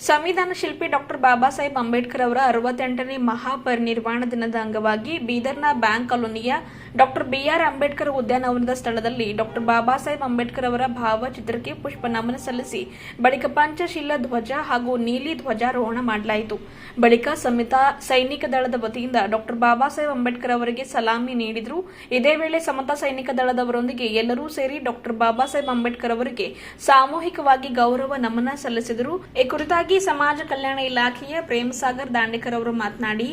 ಸಂವಿಧಾನ ಶಿಲ್ಪಿ ಡಾಕ್ಟರ್ ಬಾಬಾ ಸಾಹೇಬ್ ಅಂಬೇಡ್ಕರ್ ಅವರ 68ನೇ ಮಹಾಪರಿನಿರ್ವಾಣ ದಿನದ ಅಂಗವಾಗಿ ಬೀದರ್ನ ಬ್ಯಾಂಕ್ ಕಾಲೋನಿಯ ಡಾಕ್ಟರ್ ಬಿಆರ್ ಅಂಬೇಡ್ಕರ್ ಉದ್ಯಾನವನದ ಸ್ಥಳದಲ್ಲಿ ಡಾಕ್ಟರ್ ಬಾಬಾ ಸಾಹೇಬ್ ಅಂಬೇಡ್ಕರ್ ಅವರ ಭಾವಚಿತ್ರಕ್ಕೆ ಪುಷ್ಪ ನಮನ ಸಲ್ಲಿಸಿ ಬಳಿಕ ಪಂಚಶೀಲ ಧ್ವಜ ಹಾಗೂ ನೀಲಿ ಧ್ವಜಾರೋಹಣ ಮಾಡಲಾಯಿತು. ಬಳಿಕ ಸಂಯುಕ್ತ ಸೈನಿಕ ದಳದ ವತಿಯಿಂದ ಡಾಕ್ಟರ್ ಬಾಬಾ ಸಾಹೇಬ್ ಅಂಬೇಡ್ಕರ್ ಅವರಿಗೆ ಸಲಾಮಿ ನೀಡಿದರು. ಇದೇ ವೇಳೆ ಸಮತಾ ಸೈನಿಕ ದಳದವರೊಂದಿಗೆ ಎಲ್ಲರೂ ಸೇರಿ ಡಾಕ್ಟರ್ ಬಾಬಾ ಸಾಹೇಬ್ ಅಂಬೇಡ್ಕರ್ ಅವರಿಗೆ ಸಾಮೂಹಿಕವಾಗಿ ಗೌರವ ನಮನ ಸಲ್ಲಿಸಿದರು. ಈ ಕುರಿತಾಗಿ ಸಮಾಜ ಕಲ್ಯಾಣ ಇಲಾಖೆಯ ಪ್ರೇಮಸಾಗರ್ ದಾಂಡೇಕರ್ ಅವರು ಮಾತನಾಡಿ,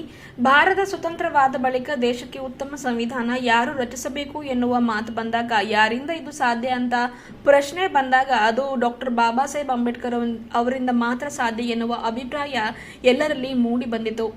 ಭಾರತ ಸ್ವತಂತ್ರವಾದ ಬಳಿಕ ದೇಶಕ್ಕೆ ಉತ್ತಮ ಸಂವಿಧಾನ ಯಾರು ರಚಿಸಬೇಕು ಎನ್ನುವ ಮಾತು ಬಂದಾಗ, ಯಾರಿಂದ ಇದು ಸಾಧ್ಯ ಅಂತ ಪ್ರಶ್ನೆ ಬಂದಾಗ ಅದು ಡಾಕ್ಟರ್ ಬಾಬಾ ಸಾಹೇಬ್ ಅಂಬೇಡ್ಕರ್ ಅವರಿಂದ ಮಾತ್ರ ಸಾಧ್ಯ ಎನ್ನುವ ಅಭಿಪ್ರಾಯ ಎಲ್ಲರಲ್ಲಿ ಮೂಡಿ ಬಂದಿತು.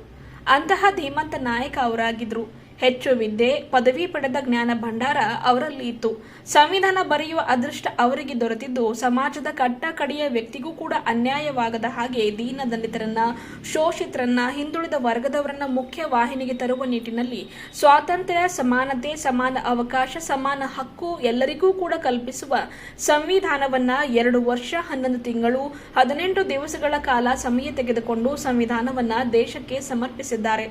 ಅಂತಹ ಧೀಮಂತ ನಾಯಕ ಅವರಾಗಿದ್ರು. ಹೆಚ್ಚು ವಿದ್ಯೆ, ಪದವಿ ಪಡೆದ ಜ್ಞಾನ ಭಂಡಾರ ಅವರಲ್ಲಿ ಇತ್ತು. ಸಂವಿಧಾನ ಬರೆಯುವ ಅದೃಷ್ಟ ಅವರಿಗೆ ದೊರೆತಿದ್ದು, ಸಮಾಜದ ಕಟ್ಟ ಕಡೆಯ ವ್ಯಕ್ತಿಗೂ ಕೂಡ ಅನ್ಯಾಯವಾಗದ ಹಾಗೆ ದೀನ ದಲಿತರನ್ನ, ಶೋಷಿತರನ್ನ, ಹಿಂದುಳಿದ ವರ್ಗದವರನ್ನ ಮುಖ್ಯ ವಾಹಿನಿಗೆ ತರುವ ನಿಟ್ಟಿನಲ್ಲಿ ಸ್ವಾತಂತ್ರ್ಯ, ಸಮಾನತೆ, ಸಮಾನ ಅವಕಾಶ, ಸಮಾನ ಹಕ್ಕು ಎಲ್ಲರಿಗೂ ಕೂಡ ಕಲ್ಪಿಸುವ ಸಂವಿಧಾನವನ್ನ 2 ವರ್ಷ 11 ತಿಂಗಳು 18 ದಿವಸಗಳ ಕಾಲ ಸಮಯ ತೆಗೆದುಕೊಂಡು ಸಂವಿಧಾನವನ್ನ ದೇಶಕ್ಕೆ ಸಮರ್ಪಿಸಿದ್ದಾರೆ.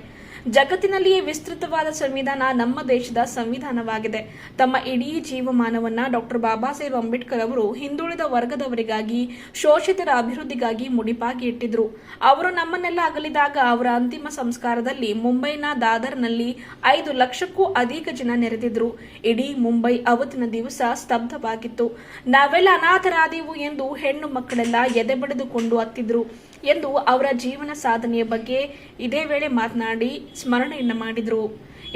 ಜಗತ್ತಿನಲ್ಲಿಯೇ ವಿಸ್ತೃತವಾದ ಸಂವಿಧಾನ ನಮ್ಮ ದೇಶದ ಸಂವಿಧಾನವಾಗಿದೆ. ತಮ್ಮ ಇಡೀ ಜೀವಮಾನವನ್ನ ಡಾಕ್ಟರ್ ಬಾಬಾ ಸಾಹೇಬ್ ಅಂಬೇಡ್ಕರ್ ಅವರು ಹಿಂದುಳಿದ ವರ್ಗದವರಿಗಾಗಿ, ಶೋಷಿತರ ಅಭಿವೃದ್ಧಿಗಾಗಿ ಮುಡಿಪಾಗಿ ಇಟ್ಟಿದ್ರು. ಅವರು ನಮ್ಮನ್ನೆಲ್ಲ ಅಗಲಿದಾಗ ಅವರ ಅಂತಿಮ ಸಂಸ್ಕಾರದಲ್ಲಿ ಮುಂಬೈನ ದಾದರ್ನಲ್ಲಿ 5 ಲಕ್ಷಕ್ಕೂ ಅಧಿಕ ಜನ ನೆರೆದಿದ್ರು. ಇಡೀ ಮುಂಬೈ ಅವತ್ತಿನ ದಿವಸ ಸ್ತಬ್ಧವಾಗಿತ್ತು. ನಾವೆಲ್ಲ ಅನಾಥರಾದೆವು ಎಂದು ಹೆಣ್ಣು ಮಕ್ಕಳೆಲ್ಲ ಎದೆ ಬಡಿದುಕೊಂಡು ಅತ್ತಿದ್ರು ಎಂದು ಅವರ ಜೀವನ ಸಾಧನೆಯ ಬಗ್ಗೆ ಇದೇ ವೇಳೆ ಮಾತನಾಡಿ ಸ್ಮರಣೆಯನ್ನ ಮಾಡಿದರು.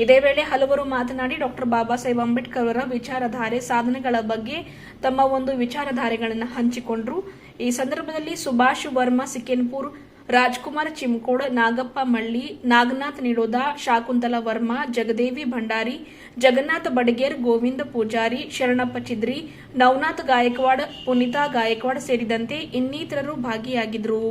ಇದೇ ವೇಳೆ ಹಲವರು ಮಾತನಾಡಿ ಡಾಕ್ಟರ್ ಬಾಬಾ ಸಾಹೇಬ್ ಅಂಬೇಡ್ಕರ್ ಅವರ ವಿಚಾರಧಾರೆ, ಸಾಧನೆಗಳ ಬಗ್ಗೆ ತಮ್ಮ ಒಂದು ವಿಚಾರಧಾರೆಗಳನ್ನು ಹಂಚಿಕೊಂಡ್ರು. ಈ ಸಂದರ್ಭದಲ್ಲಿ ಸುಭಾಷ್ ವರ್ಮಾ ಸಿಕೆನ್ಪುರ್, ರಾಜ್ಕುಮಾರ್ ಚಿಮ್ಕೋಡ್, ನಾಗಪ್ಪ ಮಳ್ಳಿ, ನಾಗನಾಥ್ ನಿಡೋದ, ಶಾಕುಂತಲಾ ವರ್ಮಾ, ಜಗದೇವಿ ಭಂಡಾರಿ, ಜಗನ್ನಾಥ ಬಡಗೇರ್, ಗೋವಿಂದ ಪೂಜಾರಿ, ಶರಣಪ್ಪ ಚಿದ್ರಿ, ನವನಾಥ್ ಗಾಯಕ್ವಾಡ್, ಪುನೀತಾ ಗಾಯಕ್ವಾಡ್ ಸೇರಿದಂತೆ ಇನ್ನಿತರರು ಭಾಗಿಯಾಗಿದ್ದರು.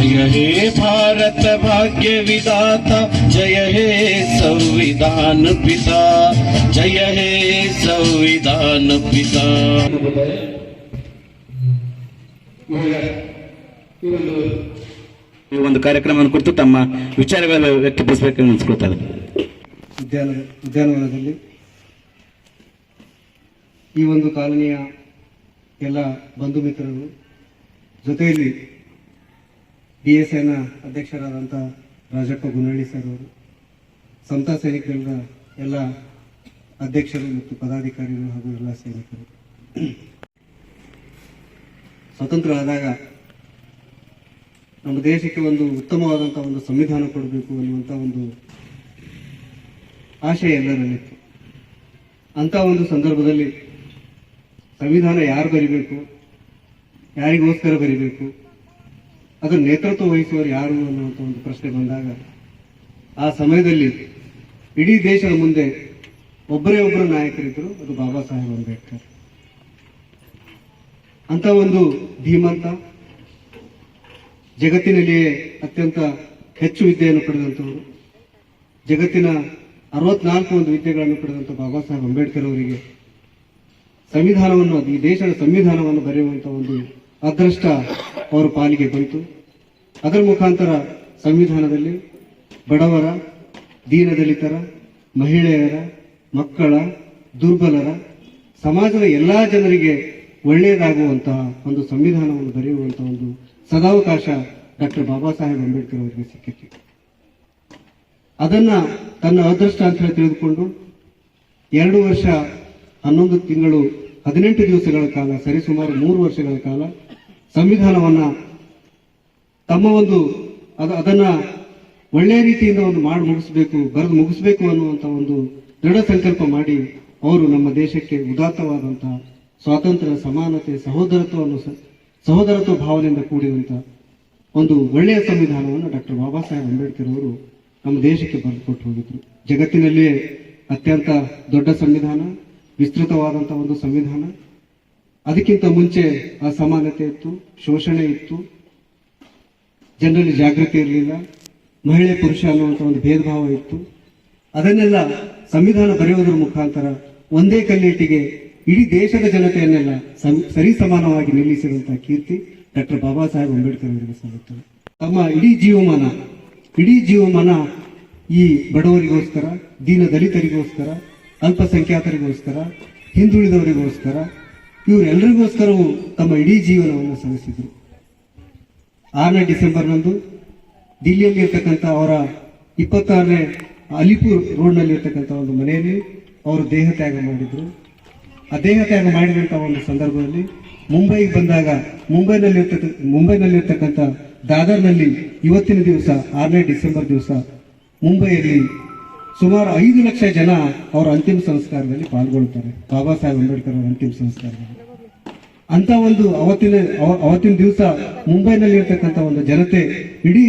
जय हे भारत भाग्य विधाता, जय हे संविधान पिता, जय हे संविधान पिता. ಈ ಒಂದು ಕಾರ್ಯಕ್ರಮವನ್ನು ಕುರಿತು ತಮ್ಮ ವಿಚಾರಗಳನ್ನು ವ್ಯಕ್ತಪಡಿಸಬೇಕು ಅನಿಸ್ಕೊಳ್ತಾರೆ. ಉದ್ಯಾನವನದಲ್ಲಿ ಈ ಒಂದು ಕಾಲನಿಯ ಎಲ್ಲ ಬಂಧು ಮಿತ್ರರು ಜೊತೆಯಲ್ಲಿ BSN ಅಧ್ಯಕ್ಷರಾದಂಥ ರಾಜಪ್ಪ ಗುನಳ್ಳಿ ಸರ್ ಅವರು, ಸಮತಾ ಸೈನಿಕರ ಎಲ್ಲ ಅಧ್ಯಕ್ಷರು ಮತ್ತು ಪದಾಧಿಕಾರಿಗಳು ಹಾಗೂ ಎಲ್ಲ ಸೈನಿಕರು, ಸ್ವತಂತ್ರ ಆದಾಗ ನಮ್ಮ ದೇಶಕ್ಕೆ ಒಂದು ಉತ್ತಮವಾದಂಥ ಒಂದು ಸಂವಿಧಾನ ಕೊಡಬೇಕು ಅನ್ನುವಂಥ ಒಂದು ಆಶಯ ಎಲ್ಲರಲ್ಲಿತ್ತು. ಅಂಥ ಒಂದು ಸಂದರ್ಭದಲ್ಲಿ ಸಂವಿಧಾನ ಯಾರು ಬರಿಬೇಕು, ಯಾರಿಗೋಸ್ಕರ ಬರಿಬೇಕು, ಅದರ ನೇತೃತ್ವ ವಹಿಸುವವರು ಯಾರು ಅನ್ನುವಂಥ ಒಂದು ಪ್ರಶ್ನೆ ಬಂದಾಗ, ಆ ಸಮಯದಲ್ಲಿ ಇಡೀ ದೇಶದ ಮುಂದೆ ಒಬ್ಬರೇ ಒಬ್ಬರು ನಾಯಕರಿದ್ದರು, ಅದು ಬಾಬಾ ಸಾಹೇಬ್ ಅಂಬೇಡ್ಕರ್. ಅಂತ ಒಂದು ಧೀಮಂತ, ಜಗತ್ತಿನಲ್ಲಿಯೇ ಅತ್ಯಂತ ಹೆಚ್ಚು ವಿದ್ಯೆಯನ್ನು ಪಡೆದಂಥವರು, ಜಗತ್ತಿನ 64 ಒಂದು ವಿದ್ಯೆಗಳನ್ನು ಪಡೆದಂಥ ಬಾಬಾ ಸಾಹೇಬ್ ಅಂಬೇಡ್ಕರ್ ಅವರಿಗೆ ಸಂವಿಧಾನವನ್ನು, ಈ ದೇಶದ ಸಂವಿಧಾನವನ್ನು ಬರೆಯುವಂಥ ಒಂದು ಅದೃಷ್ಟ ಅವರ ಪಾಲಿಗೆ ಬಂತು. ಅದರ ಮುಖಾಂತರ ಸಂವಿಧಾನದಲ್ಲಿ ಬಡವರ, ದೀನದಲಿತರ, ಮಹಿಳೆಯರ, ಮಕ್ಕಳ, ದುರ್ಬಲರ, ಸಮಾಜದ ಎಲ್ಲಾ ಜನರಿಗೆ ಒಳ್ಳೆಯದಾಗುವಂತಹ ಒಂದು ಸಂವಿಧಾನವನ್ನು ಬರೆಯುವಂತಹ ಒಂದು ಸದಾವಕಾಶ ಡಾಕ್ಟರ್ ಬಾಬಾ ಸಾಹೇಬ್ ಅಂಬೇಡ್ಕರ್ ಅವರಿಗೆ ಸಿಕ್ಕಿತ್ತು. ಅದನ್ನ ತನ್ನ ಅದೃಷ್ಟ ಅಂತ ಹೇಳಿ ತಿಳಿದುಕೊಂಡು 2 ವರ್ಷ 11 ತಿಂಗಳು 18 ದಿವಸಗಳ ಕಾಲ, ಸರಿಸುಮಾರು 3 ವರ್ಷಗಳ ಕಾಲ ಸಂವಿಧಾನವನ್ನ ತಮ್ಮ ಒಂದು ಅದನ್ನ ಒಳ್ಳೆಯ ರೀತಿಯಿಂದ ಒಂದು ಮಾಡಿ ಮುಗಿಸ್ಬೇಕು, ಬರೆದು ಮುಗಿಸ್ಬೇಕು ಅನ್ನುವಂಥ ಒಂದು ದೃಢ ಸಂಕಲ್ಪ ಮಾಡಿ ಅವರು ನಮ್ಮ ದೇಶಕ್ಕೆ ಉದಾತ್ತವಾದಂತಹ ಸ್ವಾತಂತ್ರ್ಯ, ಸಮಾನತೆ, ಸಹೋದರತ್ವ ಭಾವನೆಯಿಂದ ಕೂಡಿದಂಥ ಒಂದು ಒಳ್ಳೆಯ ಸಂವಿಧಾನವನ್ನು ಡಾಕ್ಟರ್ ಬಾಬಾ ಸಾಹೇಬ್ ಅಂಬೇಡ್ಕರ್ ಅವರು ನಮ್ಮ ದೇಶಕ್ಕೆ ಬರೆದುಕೊಟ್ಟು ಹೋಗಿದ್ರು. ಜಗತ್ತಿನಲ್ಲಿಯೇ ಅತ್ಯಂತ ದೊಡ್ಡ ಸಂವಿಧಾನ, ವಿಸ್ತೃತವಾದಂತಹ ಒಂದು ಸಂವಿಧಾನ. ಅದಕ್ಕಿಂತ ಮುಂಚೆ ಅಸಮಾನತೆ ಇತ್ತು, ಶೋಷಣೆ ಇತ್ತು, ಜನರಲ್ಲಿ ಜಾಗೃತಿ ಇರಲಿಲ್ಲ, ಮಹಿಳೆ ಪುರುಷ ಅನ್ನುವಂಥ ಒಂದು ಭೇದ ಭಾವ ಇತ್ತು. ಅದನ್ನೆಲ್ಲ ಸಂವಿಧಾನ ಬರೆಯುವುದರ ಮುಖಾಂತರ ಒಂದೇ ಕಲ್ಲಿಟ್ಟಿಗೆ ಇಡೀ ದೇಶದ ಜನತೆಯನ್ನೆಲ್ಲ ಸರಿಸಮಾನವಾಗಿ ನಿಲ್ಲಿಸಿರುವಂತಹ ಕೀರ್ತಿ ಡಾಕ್ಟರ್ ಬಾಬಾ ಸಾಹೇಬ್ ಅಂಬೇಡ್ಕರ್ ಅವರಿಗೆ ಸಲ್ಲುತ್ತದೆ. ತಮ್ಮ ಇಡೀ ಜೀವಮಾನ ಈ ಬಡವರಿಗೋಸ್ಕರ, ದೀನ ದಲಿತರಿಗೋಸ್ಕರ, ಅಲ್ಪಸಂಖ್ಯಾತರಿಗೋಸ್ಕರ, ಹಿಂದುಳಿದವರಿಗೋಸ್ಕರ, ಇವರೆಲ್ಲರಿಗೋಸ್ಕರವೂ ತಮ್ಮ ಇಡೀ ಜೀವನವನ್ನು ಸಲ್ಲಿಸಿದರು. 6ನೇ ಡಿಸೆಂಬರ್ನಂದು ದಿಲ್ಲಿಯಲ್ಲಿರ್ತಕ್ಕಂಥ ಅವರ 26ನೇ ಅಲಿಪುರ್ ರೋಡ್ನಲ್ಲಿರ್ತಕ್ಕಂಥ ಒಂದು ಮನೆಯಲ್ಲಿ ಅವರು ದೇಹ ತ್ಯಾಗ ಮಾಡಿದರು. ಆ ದೇಹ ತ್ಯಾಗ ಮಾಡಿದಂಥ ಒಂದು ಸಂದರ್ಭದಲ್ಲಿ ಮುಂಬೈಗೆ ಬಂದಾಗ ಮುಂಬೈನಲ್ಲಿರ್ತಕ್ಕಂಥ ದಾದರ್ನಲ್ಲಿ ಇವತ್ತಿನ ದಿವಸ 6ನೇ ಡಿಸೆಂಬರ್ ದಿವಸ ಮುಂಬೈಯಲ್ಲಿ ಸುಮಾರು 5 ಲಕ್ಷ ಜನ ಅವರ ಅಂತಿಮ ಸಂಸ್ಕಾರದಲ್ಲಿ ಪಾಲ್ಗೊಳ್ಳುತ್ತಾರೆ. ಬಾಬಾ ಸಾಹೇಬ್ ಅಂಬೇಡ್ಕರ್ ಅವರ ಅಂತಿಮ ಸಂಸ್ಕಾರದಲ್ಲಿ. ಅಂತ ಒಂದು ಅವತ್ತಿನ ದಿವಸ ಮುಂಬೈನಲ್ಲಿ ಇರ್ತಕ್ಕಂಥ ಒಂದು ಜನತೆ, ಇಡೀ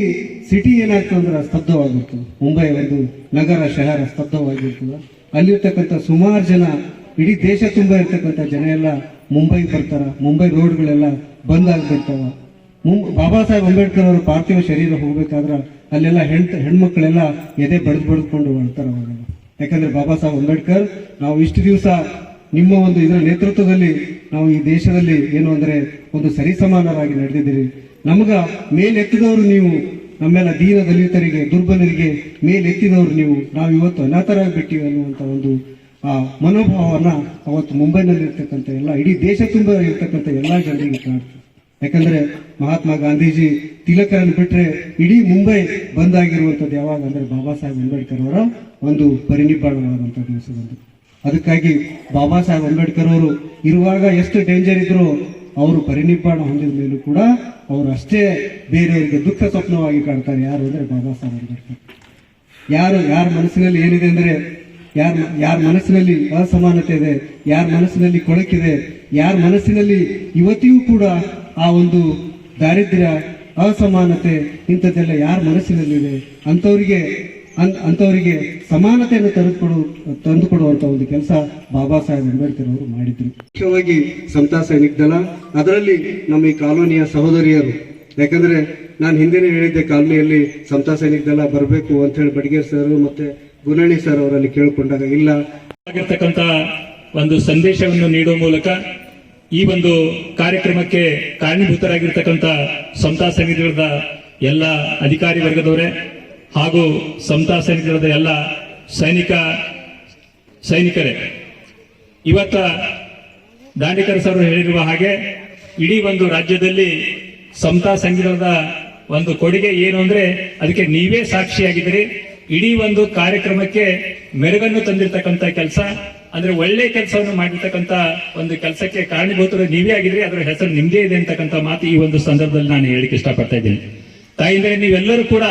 ಸಿಟಿ ಏನಾಗ್ತದೆ ಅಂದ್ರೆ ಸ್ತಬ್ಧವಾಗಿರ್ತದೆ. ಮುಂಬೈ ಒಂದು ನಗರ ಶಹರ ಸ್ತಬ್ಧವಾಗಿರ್ತದೆ. ಅಲ್ಲಿರ್ತಕ್ಕಂಥ ಸುಮಾರು ಜನ, ಇಡೀ ದೇಶ ತುಂಬ ಇರ್ತಕ್ಕಂಥ ಜನ ಎಲ್ಲ ಮುಂಬೈಗೆ ಬರ್ತಾರ. ಮುಂಬೈ ರೋಡ್ಗಳೆಲ್ಲ ಬಂದ್ ಆಗ್ಬಿಡ್ತಾವ. ಬಾಬಾ ಸಾಹೇಬ್ ಅಂಬೇಡ್ಕರ್ ಅವರ ಪಾರ್ಥಿವ ಶರೀರ ಹೋಗ್ಬೇಕಾದ್ರೆ ಅಲ್ಲೆಲ್ಲ ಹೆಣ್ಮಕ್ಳೆಲ್ಲ ಎದೆ ಬಡ್ದುಕೊಂಡು ಬರ್ತಾರ. ಯಾಕಂದ್ರೆ ಬಾಬಾ ಸಾಹೇಬ್ ಅಂಬೇಡ್ಕರ್, ನಾವು ಇಷ್ಟು ದಿವಸ ನಿಮ್ಮ ಒಂದು ಇದರ ನೇತೃತ್ವದಲ್ಲಿ ನಾವು ಈ ದೇಶದಲ್ಲಿ ಏನು ಅಂದ್ರೆ ಒಂದು ಸರಿಸಮಾನರಾಗಿ ನಡೆದಿದ್ದೀರಿ. ನಮಗ ಮೇಲೆತ್ತಿದವರು ನೀವು, ನಮ್ಮೆಲ್ಲ ದೀನ ದಲಿತರಿಗೆ, ದುರ್ಬಲರಿಗೆ ಮೇಲೆತ್ತಿದವರು ನೀವು. ನಾವು ಇವತ್ತು ಅನಾಥರಾಗಿ ಬಿಟ್ಟಿವಿ ಅನ್ನುವಂಥ ಒಂದು ಆ ಮನೋಭಾವನ ಅವತ್ತು ಮುಂಬೈನಲ್ಲಿ ಇರ್ತಕ್ಕಂಥ ಎಲ್ಲ, ಇಡೀ ದೇಶ ತುಂಬ ಇರ್ತಕ್ಕಂಥ ಎಲ್ಲ ಜನರಿಗೆ ಕಾಣ್ತದೆ. ಯಾಕಂದ್ರೆ ಮಹಾತ್ಮ ಗಾಂಧೀಜಿ ತಿಲಕರನ್ನು ಬಿಟ್ರೆ ಇಡೀ ಮುಂಬೈ ಬಂದಾಗಿರುವಂಥದ್ದು ಯಾವಾಗ ಅಂದ್ರೆ ಬಾಬಾ ಸಾಹೇಬ್ ಅಂಬೇಡ್ಕರ್ ಅವರ ಒಂದು ಪರಿನಿಬ್ಬಾಣವಾದಂಥ ದಿವಸದಂದು. ಅದಕ್ಕಾಗಿ ಬಾಬಾ ಸಾಹೇಬ್ ಅಂಬೇಡ್ಕರ್ ಅವರು ಇರುವಾಗ ಎಷ್ಟು ಡೇಂಜರ್ ಇದ್ರು, ಅವರು ಪರಿನಿಬ್ಬಾಣ ಹೊಂದಿದ ಮೇಲೂ ಕೂಡ ಅವರು ಅಷ್ಟೇ ಬೇರೆಯವರಿಗೆ ದುಃಖ ಸ್ವಪ್ನವಾಗಿ ಕಾಡ್ತಾರೆ. ಯಾರು ಅಂದ್ರೆ ಬಾಬಾ ಸಾಹೇಬ್ ಅಂಬೇಡ್ಕರ್. ಯಾರ ಮನಸ್ಸಿನಲ್ಲಿ ಏನಿದೆ ಅಂದ್ರೆ, ಯಾರ ಮನಸ್ಸಿನಲ್ಲಿ ಅಸಮಾನತೆ ಇದೆ, ಯಾರ ಮನಸ್ಸಿನಲ್ಲಿ ಕೊಳಕಿದೆ, ಯಾರ ಮನಸ್ಸಿನಲ್ಲಿ ಇವತ್ತಿಗೂ ಕೂಡ ಆ ಒಂದು ದಾರಿದ್ರ್ಯ, ಅಸಮಾನತೆ ಇಂಥದ್ದೆಲ್ಲ ಯಾರ ಮನಸ್ಸಿನಲ್ಲಿದೆ, ಅಂಥವರಿಗೆ ಸಮಾನತೆಯನ್ನು ತಂದುಕೊಡುವಂತ ಒಂದು ಕೆಲಸ ಬಾಬಾ ಸಾಹೇಬ್ ಅಂಬೇಡ್ಕರ್ ಅವರು ಮಾಡಿದ್ರು. ಮುಖ್ಯವಾಗಿ ಸಮತಾ ಸೈನಿಕ ದಳ, ಅದರಲ್ಲಿ ನಮ್ಮ ಈ ಕಾಲೋನಿಯ ಸಹೋದರಿಯರು. ಯಾಕಂದ್ರೆ ನಾನು ಹಿಂದಿನ ಹೇಳಿದ್ದೆ, ಕಾಲೋನಿಯಲ್ಲಿ ಸಮತಾ ಸೈನಿಕ ದಳ ಬರಬೇಕು ಅಂತ ಹೇಳಿ ಬಡಿಗೇರ್ ಸರ್ ಮತ್ತೆ ಗುನಳ್ಳಿ ಸರ್ ಅವರಲ್ಲಿ ಕೇಳಿಕೊಂಡಾಗ ಇಲ್ಲ ಆಗಿರ್ತಕ್ಕಂಥ ಒಂದು ಸಂದೇಶವನ್ನು ನೀಡುವ ಮೂಲಕ ಈ ಒಂದು ಕಾರ್ಯಕ್ರಮಕ್ಕೆ ಕಾರಣೀಭೂತರಾಗಿರ್ತಕ್ಕಂಥ ಸಮತಾ ಸೈನಿಕರದ ಎಲ್ಲ ಅಧಿಕಾರಿ ವರ್ಗದವರೇ ಹಾಗೂ ಸಮತಾ ಸೈನಿಕರದ ಎಲ್ಲ ಸೈನಿಕರೇ, ಇವತ್ತ ದಾಂಡೇಕರ್ ಸರ್ ಹೇಳಿರುವ ಹಾಗೆ ಇಡೀ ಒಂದು ರಾಜ್ಯದಲ್ಲಿ ಸಮತಾ ಸೈನಿಕರದ ಒಂದು ಕೊಡುಗೆ ಏನು ಅಂದ್ರೆ ಅದಕ್ಕೆ ನೀವೇ ಸಾಕ್ಷಿಯಾಗಿದ್ದೀರಿ. ಇಡೀ ಒಂದು ಕಾರ್ಯಕ್ರಮಕ್ಕೆ ಮೆರುಗನ್ನು ತಂದಿರತಕ್ಕಂಥ ಕೆಲಸ ಅಂದ್ರೆ ಒಳ್ಳೆ ಕೆಲಸವನ್ನು ಮಾಡಿರ್ತಕ್ಕಂಥ ಒಂದು ಕೆಲಸಕ್ಕೆ ಕಾರಣೀಭೂತರು ನೀವೇ ಆಗಿದ್ರಿ. ಅದರ ಹೆಸರು ನಿಮ್ದೇ ಇದೆ ಅಂತಕ್ಕಂಥ ಮಾತು ಈ ಒಂದು ಸಂದರ್ಭದಲ್ಲಿ ನಾನು ಹೇಳಿಕ್ಕೆ ಇಷ್ಟಪಡ್ತಾ ಇದ್ದೀನಿ. ತಾಯಿಂದ್ರೆ ನೀವೆಲ್ಲರೂ ಕೂಡ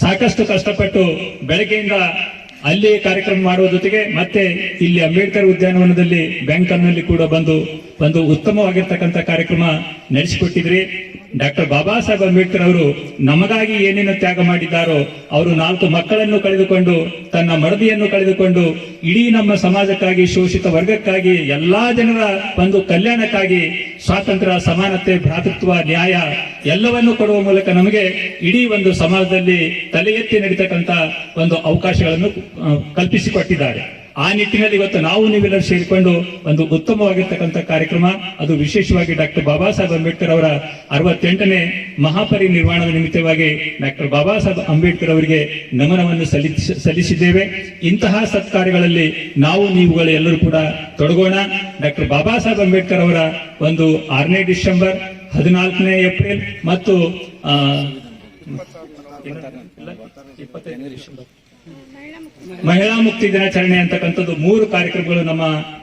ಸಾಕಷ್ಟು ಕಷ್ಟಪಟ್ಟು ಬೆಳಗ್ಗೆಯಿಂದ ಅಲ್ಲಿ ಕಾರ್ಯಕ್ರಮ ಮಾಡುವ ಜೊತೆಗೆ ಮತ್ತೆ ಇಲ್ಲಿ ಅಂಬೇಡ್ಕರ್ ಉದ್ಯಾನವನದಲ್ಲಿ ಬ್ಯಾಂಕ್ನಲ್ಲಿ ಕೂಡ ಬಂದು ಒಂದು ಉತ್ತಮವಾಗಿರ್ತಕ್ಕಂಥ ಕಾರ್ಯಕ್ರಮ ನಡೆಸಿಕೊಟ್ಟಿದ್ರಿ. ಡಾಕ್ಟರ್ ಬಾಬಾ ಸಾಹೇಬ್ ಅಂಬೇಡ್ಕರ್ ಅವರು ನಮಗಾಗಿ ಏನೇನು ತ್ಯಾಗ ಮಾಡಿದ್ದಾರೋ, ಅವರು 4 ಮಕ್ಕಳನ್ನು ಕಳೆದುಕೊಂಡು, ತನ್ನ ಮಡದಿಯನ್ನು ಕಳೆದುಕೊಂಡು, ಇಡೀ ನಮ್ಮ ಸಮಾಜಕ್ಕಾಗಿ, ಶೋಷಿತ ವರ್ಗಕ್ಕಾಗಿ, ಎಲ್ಲಾ ಜನರ ಒಂದು ಕಲ್ಯಾಣಕ್ಕಾಗಿ ಸ್ವಾತಂತ್ರ್ಯ, ಸಮಾನತೆ, ಭ್ರಾತೃತ್ವ, ನ್ಯಾಯ ಎಲ್ಲವನ್ನು ಕೊಡುವ ಮೂಲಕ ನಮಗೆ ಇಡೀ ಒಂದು ಸಮಾಜದಲ್ಲಿ ತಲೆ ಎತ್ತಿ ನಡೀತಕ್ಕಂಥ ಒಂದು ಅವಕಾಶಗಳನ್ನು ಕಲ್ಪಿಸಿಕೊಟ್ಟಿದ್ದಾರೆ. ಆ ನಿಟ್ಟಿನಲ್ಲಿ ಇವತ್ತು ನಾವು ನೀವೆಲ್ಲರೂ ಸೇರಿಕೊಂಡು ಒಂದು ಉತ್ತಮವಾಗಿರ್ತಕ್ಕಂಥ ಕಾರ್ಯಕ್ರಮ, ಅದು ವಿಶೇಷವಾಗಿ ಡಾಕ್ಟರ್ ಬಾಬಾ ಸಾಹೇಬ್ ಅಂಬೇಡ್ಕರ್ ಅವರ 68ನೇ ಮಹಾಪರಿನಿರ್ವಾಣದ ನಿಮಿತ್ತವಾಗಿ ಡಾಕ್ಟರ್ ಬಾಬಾ ಸಾಹೇಬ್ ಅಂಬೇಡ್ಕರ್ ಅವರಿಗೆ ನಮನವನ್ನು ಸಲ್ಲಿಸಿದ್ದೇವೆ. ಇಂತಹ ಸತ್ಕಾರ್ಯಗಳಲ್ಲಿ ನಾವು ನೀವುಗಳು ಎಲ್ಲರೂ ಕೂಡ ತೊಡಗೋಣ. ಡಾಕ್ಟರ್ ಬಾಬಾ ಸಾಹೇಬ್ ಅಂಬೇಡ್ಕರ್ ಅವರ ಒಂದು 6ನೇ ಡಿಸೆಂಬರ್, 14ನೇ ಏಪ್ರಿಲ್ ಮತ್ತು 25ನೇ ಡಿಸೆಂಬರ್ ಮಹಿಳಾ ಮುಕ್ತಿ ದಿನಾಚರಣೆ ಅಂತಕ್ಕಂಥದ್ದು 3 ಕಾರ್ಯಕ್ರಮಗಳು ನಮ್ಮ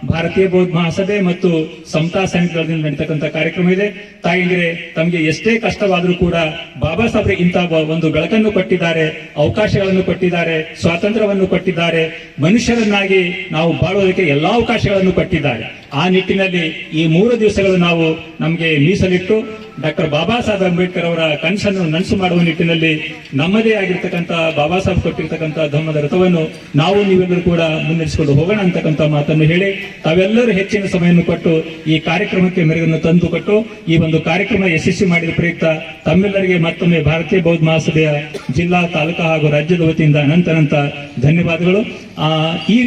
ಭಾರತೀಯ ಬೌದ್ಧ ಮಹಾಸಭೆ ಮತ್ತು ಸಮತಾ ಸೈನಿಕರಿಂದ ನಡೀತಕ್ಕಂಥ ಕಾರ್ಯಕ್ರಮ ಇದೆ. ತಾಯಿಗೆ ತಮಗೆ ಎಷ್ಟೇ ಕಷ್ಟವಾದರೂ ಕೂಡ ಬಾಬಾ ಸಾಹೇಬ್ರೆ ಇಂತಹ ಒಂದು ಬೆಳಕನ್ನು ಕೊಟ್ಟಿದ್ದಾರೆ, ಅವಕಾಶಗಳನ್ನು ಕೊಟ್ಟಿದ್ದಾರೆ, ಸ್ವಾತಂತ್ರ್ಯವನ್ನು ಕೊಟ್ಟಿದ್ದಾರೆ, ಮನುಷ್ಯರನ್ನಾಗಿ ನಾವು ಬಾಳುವುದಕ್ಕೆ ಎಲ್ಲಾ ಅವಕಾಶಗಳನ್ನು ಕೊಟ್ಟಿದ್ದಾರೆ. ಆ ನಿಟ್ಟಿನಲ್ಲಿ ಈ 3 ದಿವಸಗಳು ನಾವು ನಮಗೆ ಮೀಸಲಿಟ್ಟು ಡಾಕ್ಟರ್ ಬಾಬಾ ಸಾಹೇಬ್ ಅಂಬೇಡ್ಕರ್ ಅವರ ಕನಸನ್ನು ನನಸು ಮಾಡುವ ನಿಟ್ಟಿನಲ್ಲಿ ನಮ್ಮದೇ ಆಗಿರ್ತಕ್ಕಂಥ ಬಾಬಾ ಸಾಹೇಬ್ ಕೊಟ್ಟಿರ್ತಕ್ಕಂಥ ಧರ್ಮದ ರಥವನ್ನು ನಾವು ನೀವೆಲ್ಲರೂ ಕೂಡ ಮುನ್ನಡೆಸಿಕೊಂಡು ಹೋಗೋಣ ಅಂತಕ್ಕಂಥ ಮಾತನ್ನು ಹೇಳಿ ತಾವೆಲ್ಲರೂ ಹೆಚ್ಚಿನ ಸಮಯವನ್ನು ಕೊಟ್ಟು ಈ ಕಾರ್ಯಕ್ರಮಕ್ಕೆ ಮೆರುಗನ್ನು ತಂದು ಕೊಟ್ಟು ಈ ಒಂದು ಕಾರ್ಯಕ್ರಮ ಯಶಸ್ವಿ ಮಾಡಿದ ಪ್ರಯುಕ್ತ ತಮ್ಮೆಲ್ಲರಿಗೆ ಮತ್ತೊಮ್ಮೆ ಭಾರತೀಯ ಬೌದ್ಧ ಮಹಾಸಭೆಯ ಜಿಲ್ಲಾ ತಾಲೂಕಾ ಹಾಗೂ ರಾಜ್ಯದ ವತಿಯಿಂದ ಅನಂತ ಧನ್ಯವಾದಗಳು. ಈ